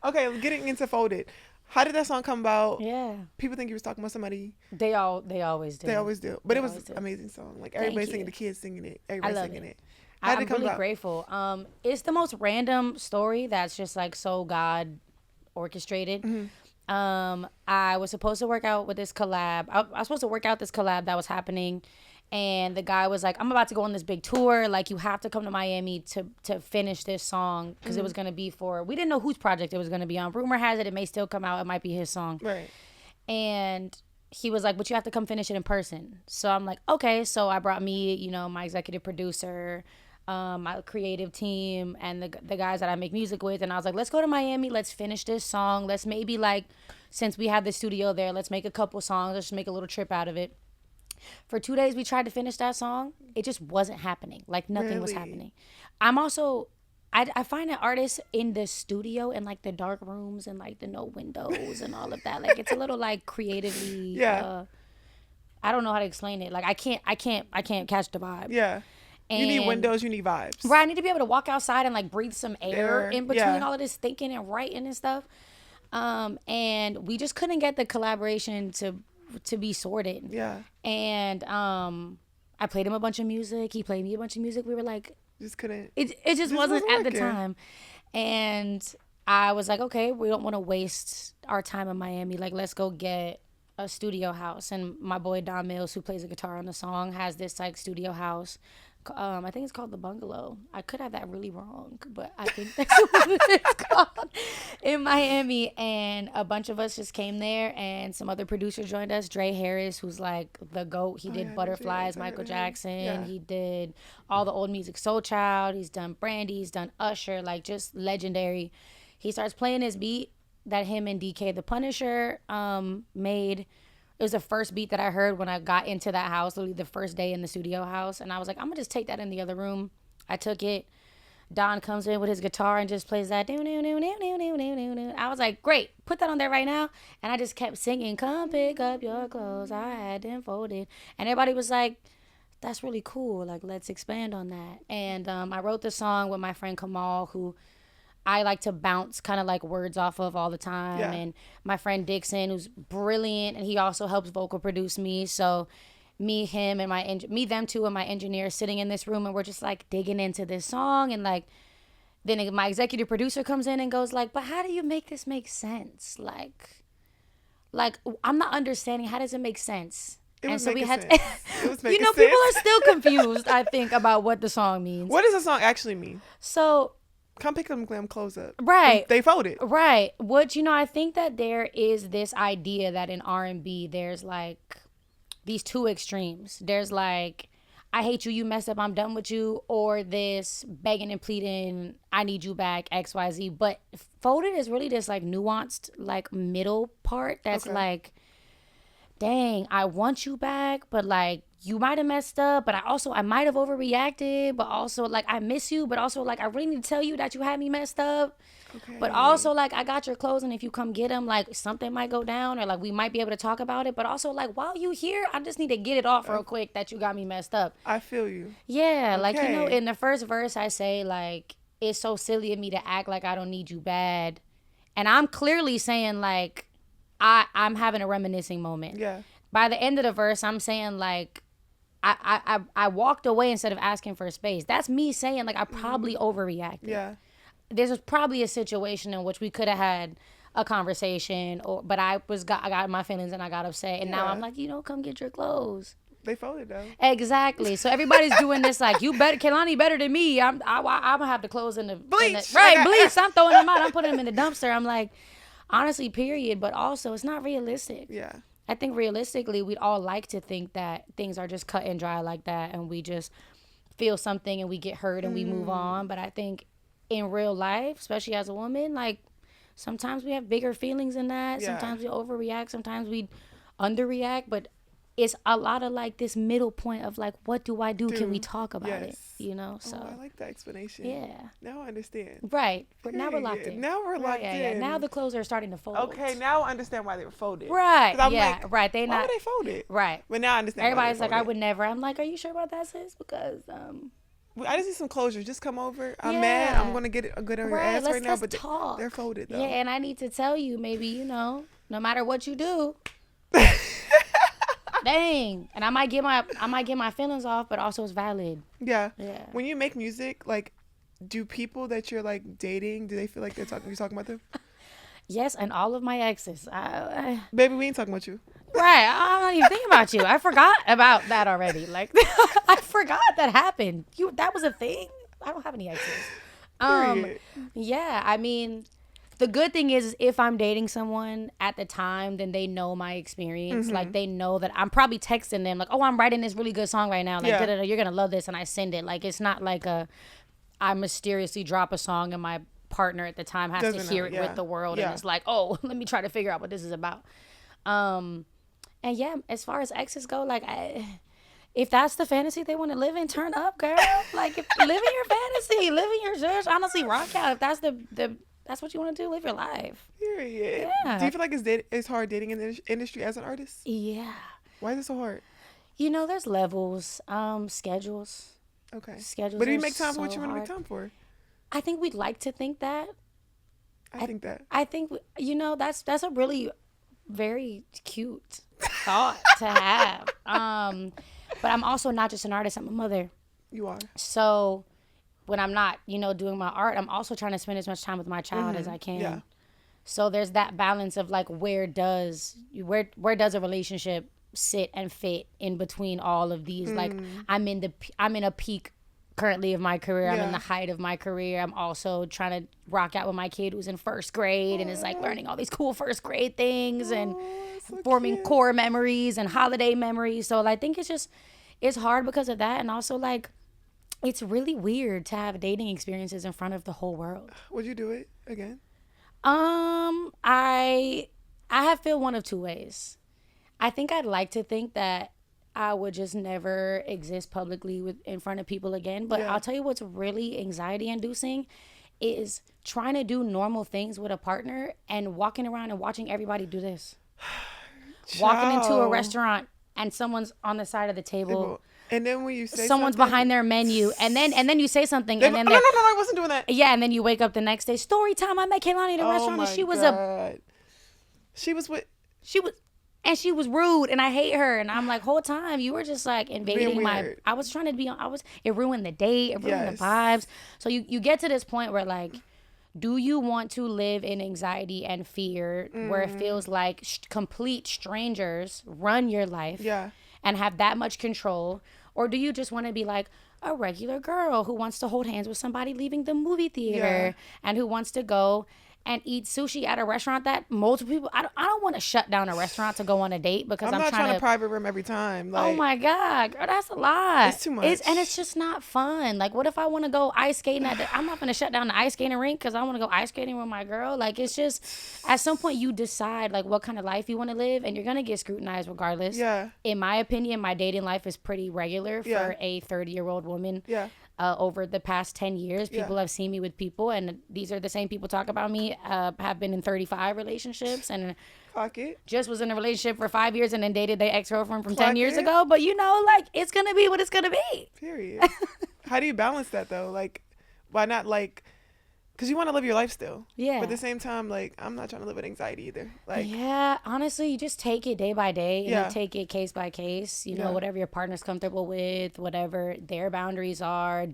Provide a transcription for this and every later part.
Okay, getting into Folded. How did that song come about? Yeah. People think you was talking about somebody. They always do. They always do. But They it was always an do. amazing song. Like everybody Thank singing, you. the kids singing it, I everybody love singing it. it. How did it I'm come really about? grateful. It's the most random story that's just like so God orchestrated. I was supposed to work out with this collab. I was supposed to work out this collab that was happening, and the guy was like, "I'm about to go on this big tour. Like, you have to come to Miami to finish this song because it was gonna be for." We didn't know whose project it was gonna be on. Rumor has it may still come out. It might be his song. Right. And he was like, "But you have to come finish it in person." So I'm like, "Okay." So I brought me, my executive producer, my creative team, and the guys that I make music with, and I was like, "Let's go to Miami. Let's finish this song. Let's maybe like, since we have the studio there, let's make a couple songs. Let's just make a little trip out of it." For 2 days, we tried to finish that song. It just wasn't happening. Like nothing was Really? happening. I'm also. I find that artists in the studio and like the dark rooms and like the no windows and all of that, like it's a little like creatively Yeah. I don't know how to explain it. Like I can't catch the vibe. Yeah. You need And windows, you need vibes. right, I need to be able to walk outside and like breathe some air Air, in between yeah. all of this thinking and writing and stuff. And we just couldn't get the collaboration to be sorted. Yeah. And I played him a bunch of music. He played me a bunch of music. We were like, Just couldn't. it just wasn't at the working. time. And I was like, okay, we don't want to waste our time in Miami. Like, let's go get a studio house. And my boy Don Mills, who plays the guitar on the song, has this like studio house. I think it's called the Bungalow. I could have that really wrong, but I think that's what it's called in Miami. And a bunch of us just came there, and some other producers joined us. Dre Harris, who's like the GOAT. He did yeah, Butterflies, Dre, Michael yeah. Jackson. Yeah. He did all the old music, Soul Child. He's done Brandy. He's done Usher. Like just legendary. He starts playing this beat that him and DK the Punisher made. It was the first beat that I heard when I got into that house, literally the first day in the studio house. And I was like, I'm going to just take that in the other room. I took it. Don comes in with his guitar and just plays that. I was like, great, put that on there right now. And I just kept singing, come pick up your clothes. I had them folded. And everybody was like, that's really cool. Like, let's expand on that. And I wrote the song with my friend Kamal, who I like to bounce kind of like words off of all the time. Yeah. And my friend Dixon, who's brilliant, and he also helps vocal produce me. So me, him, and them two and my engineer sitting in this room, and we're just like digging into this song. And like, then my executive producer comes in and goes like, but how do you make this make sense? Like I'm not understanding. How does it make sense? It And was so we making had sense. to, It was making sense. people are still confused, I think, about what the song means. What does the song actually mean? So Come pick them glam clothes up. right. They folded. Right. What I think that there is this idea that in R&B there's like these two extremes. There's like, I hate you, you messed up, I'm done with you, or this begging and pleading, I need you back, XYZ. But folded is really this like nuanced like middle part that's Okay. like, dang, I want you back, but like you might have messed up, but I might have overreacted, but also like I miss you, but also like I really need to tell you that you had me messed up. Okay. But also like I got your clothes, and if you come get them, like something might go down, or like we might be able to talk about it. But also like while you here, I just need to get it off real quick that you got me messed up. I feel you. Yeah, like Okay. in the first verse I say like it's so silly of me to act like I don't need you bad, and I'm clearly saying like I'm having a reminiscing moment. Yeah. By the end of the verse, I'm saying like I walked away instead of asking for space. That's me saying like I probably overreacted. Yeah. There's probably a situation in which we could have had a conversation, but I got my feelings and I got upset, and now Yeah. I'm like, come get your clothes. They folded though. Exactly. So everybody's doing this like, you better, Kehlani better than me. I'm gonna have the clothes in the Bleach. right, bleach. I'm throwing them out. I'm putting them in the dumpster. I'm like, honestly, period. But also, it's not realistic. Yeah. I think realistically, we'd all like to think that things are just cut and dry like that, and we just feel something and we get hurt and we move on. But I think in real life, especially as a woman, like sometimes we have bigger feelings than that. Yeah. Sometimes we overreact. Sometimes we underreact. But it's a lot of like this middle point of like, what do I do? Can we talk about it? Yes. So Oh, I like that explanation. yeah. Now I understand. Right. But now we're locked Period. in. Now we're locked Yeah. in. Now the clothes are starting to fold. Okay, now I understand why they were folded. Right. 'Cause I'm Yeah. like, Right. They why not. were they folded? Right. But now I understand. Everybody's why like, they I folded. would never. I'm like, are you sure about that, sis? Because I just need some closure. Just come over. I'm Yeah. mad. I'm gonna get a good on your ass right now, let's but talk. they're folded though. Yeah, and I need to tell you, maybe, no matter what you do, dang, and I might get my feelings off, but also it's valid. Yeah. Yeah. When you make music, like, do people that you're like dating, do they feel like you're talking about them? Yes, and all of my exes. Baby, we ain't talking about you. Right, I'm not even thinking about you. I forgot about that already. Like, I forgot that happened. That was a thing. I don't have any exes. Period. Yeah, I mean, the good thing is if I'm dating someone at the time, then they know my experience. Like, they know that I'm probably texting them like, oh, I'm writing this really good song right now. Like, Yeah. you're gonna love this, and I send it. Like, it's not like I mysteriously drop a song and my partner at the time has Doesn't to hear know, it yeah. with the world, Yeah. and it's like, oh, let me try to figure out what this is about. And yeah, as far as exes go, like, if that's the fantasy they want to live in, turn up, girl. Like, live in your fantasy, live in your church. Honestly, rock out. If that's that's what you want to do, live your life. Period. Yeah. Do you feel like it's hard dating in the industry as an artist? Yeah. Why is it so hard? There's levels, schedules. Okay. Schedules But do you are make time for what so you want to make hard. time for? I think we'd like to think that. I think that. I think that's a really very cute thought to have. But I'm also not just an artist, I'm a mother. You are. So when I'm not, doing my art, I'm also trying to spend as much time with my child as I can. Yeah. So there's that balance of like where does a relationship sit and fit in between all of these? Like I'm in a peak currently of my career. I'm in the height of my career. I'm also trying to rock out with my kid who's in first grade and is like learning all these cool first grade things and so forming cute. core memories and holiday memories. So I think it's hard because of that, and also like it's really weird to have dating experiences in front of the whole world. Would you do it again? I have feel one of two ways. I think I'd like to think that I would just never exist publicly in front of people again. But Yeah. I'll tell you what's really anxiety inducing is trying to do normal things with a partner and walking around and watching everybody do this. Walking into a Child. restaurant and someone's on the side of the table. And then when you say Someone's something, behind their menu, and then you say something, they and go, then no, they're I wasn't doing that. yeah, and then you wake up the next day. Story time. I met Kehlani at a Oh restaurant, my and she was God. She was rude, and I hate her. And I'm like, whole time you were just like invading my. weird. I was trying to be on. It ruined the date. It ruined Yes. the vibes. So you get to this point where like, do you want to live in anxiety and fear where it feels like complete strangers run your life? Yeah. And have that much control? Or do you just want to be like a regular girl who wants to hold hands with somebody leaving the movie theater and who wants to go and eat sushi at a restaurant that multiple people... I don't want to shut down a restaurant to go on a date because I'm not trying to private room every time. Like, oh my God, girl, that's a lot. It's too much. And it's just not fun. Like, what if I want to go ice skating I'm not going to shut down the ice skating rink because I want to go ice skating with my girl. Like, it's just, at some point you decide like what kind of life you want to live, and you're going to get scrutinized regardless. Yeah. In my opinion, my dating life is pretty regular for a 30-year-old woman. Yeah. Over the past 10 years, people have seen me with people, and these are the same people talk about me, have been in 35 relationships, and Clock it. just was in a relationship for 5 years and then dated their ex-girlfriend from Clock 10 years it. ago. But like, it's going to be what it's going to be. Period. How do you balance that though? Like, why not like... Because you want to live your life still. Yeah. But at the same time, like, I'm not trying to live with anxiety either. Like, Yeah, honestly, you just take it day by day and Yeah. you take it case by case. You know, Yeah. whatever your partner's comfortable with, whatever their boundaries are.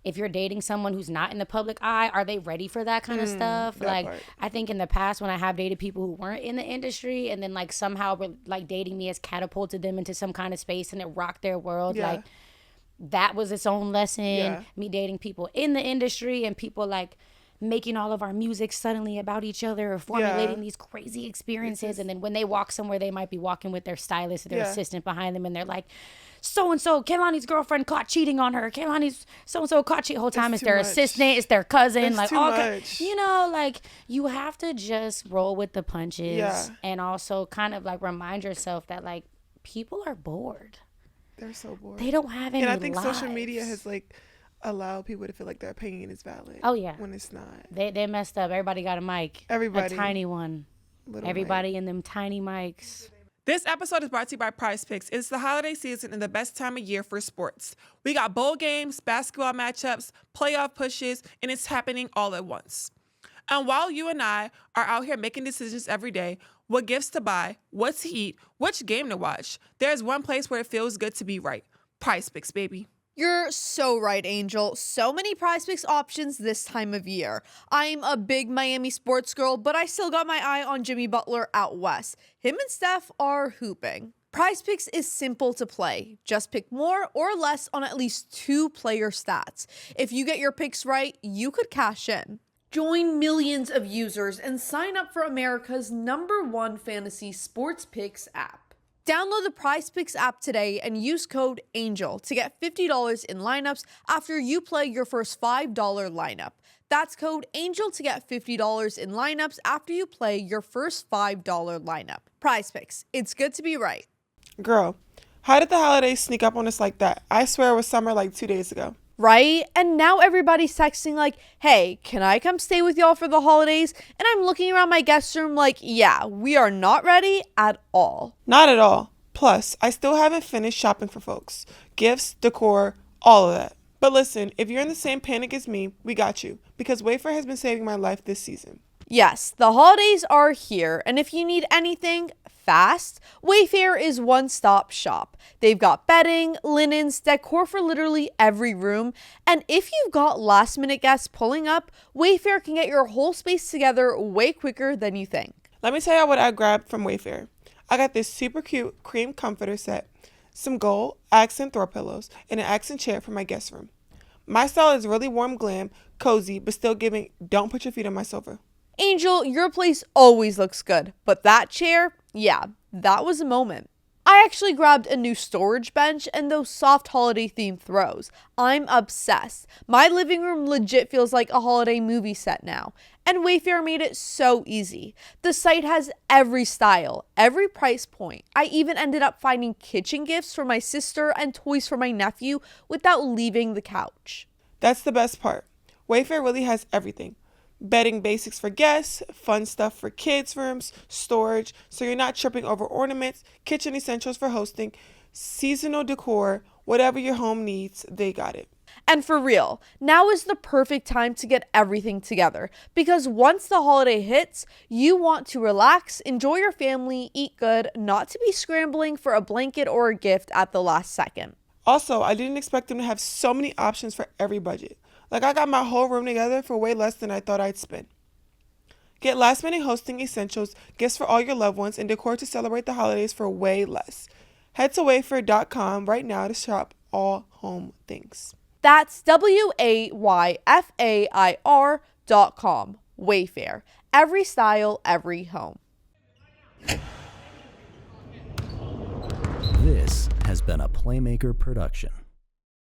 If you're dating someone who's not in the public eye, are they ready for that kind of stuff? that Like, part. I think in the past when I have dated people who weren't in the industry and then like somehow like dating me has catapulted them into some kind of space and it rocked their world. Yeah. Like, that was its own lesson. Yeah. Me dating people in the industry and people like making all of our music suddenly about each other or formulating these crazy experiences. And then when they walk somewhere, they might be walking with their stylist or their assistant behind them. And they're like, so-and-so, Kehlani's girlfriend caught cheating on her. Kehlani's so-and-so caught cheating. Whole time it's too their much. assistant. It's their cousin. It's like too all much. like you have to just roll with the punches. Yeah. And also kind of like remind yourself that like people are bored. they're so bored. They don't have any And I think social lives. media has like allowed people to feel like their opinion is valid. Oh, yeah. When it's not. They messed up. Everybody got a mic. Everybody. A tiny one. Little Everybody in them tiny mics. This episode is brought to you by Prize Picks. It's the holiday season and the best time of year for sports. We got bowl games, basketball matchups, playoff pushes, and it's happening all at once. And while you and I are out here making decisions every day, what gifts to buy, what to eat, which game to watch, there's one place where it feels good to be right. Prize Picks, baby. You're so right, Angel. So many Prize Picks options this time of year. I'm a big Miami sports girl, but I still got my eye on Jimmy Butler out west. Him and Steph are hooping. Prize Picks is simple to play. Just pick more or less on at least 2 player stats. If you get your picks right, you could cash in. Join millions of users and sign up for America's #1 fantasy sports picks app. Download the Prize Picks app today and use code ANGEL to get $50 in lineups after you play your first $5 lineup. That's code ANGEL to get $50 in lineups after you play your first $5 lineup. Prize Picks. It's good to be right. Girl, how did the holidays sneak up on us like that? I swear it was summer like 2 days ago. Right? And now everybody's texting like, hey, can I come stay with y'all for the holidays? And I'm looking around my guest room like, yeah, we are not ready at all. Not at all. Plus, I still haven't finished shopping for folks. Gifts, decor, all of that. But listen, if you're in the same panic as me, we got you. Because Wayfair has been saving my life this season. Yes, the holidays are here, and if you need anything fast, Wayfair is one-stop shop. They've got bedding, linens, decor for literally every room, and if you've got last-minute guests pulling up, Wayfair can get your whole space together way quicker than you think. Let me tell you what I grabbed from Wayfair. I got this super cute cream comforter set, some gold accent throw pillows, and an accent chair for my guest room. My style is really warm glam, cozy, but still giving don't put your feet on my sofa. Angel, your place always looks good, but that chair, yeah, that was a moment. I actually grabbed a new storage bench and those soft holiday themed throws. I'm obsessed. My living room legit feels like a holiday movie set now. And Wayfair made it so easy. The site has every style, every price point. I even ended up finding kitchen gifts for my sister and toys for my nephew without leaving the couch. That's the best part. Wayfair really has everything. Bedding basics for guests, fun stuff for kids' rooms, storage, so you're not tripping over ornaments, kitchen essentials for hosting, seasonal decor, whatever your home needs, they got it. And for real, now is the perfect time to get everything together because once the holiday hits, you want to relax, enjoy your family, eat good, not to be scrambling for a blanket or a gift at the last second. Also, I didn't expect them to have so many options for every budget. Like I got my whole room together for way less than I thought I'd spend. Get last minute hosting essentials, gifts for all your loved ones, and decor to celebrate the holidays for way less. Head to wayfair.com right now to shop all home things. That's WAYFAIR.com. Wayfair. Every style, every home. This has been a Playmaker production.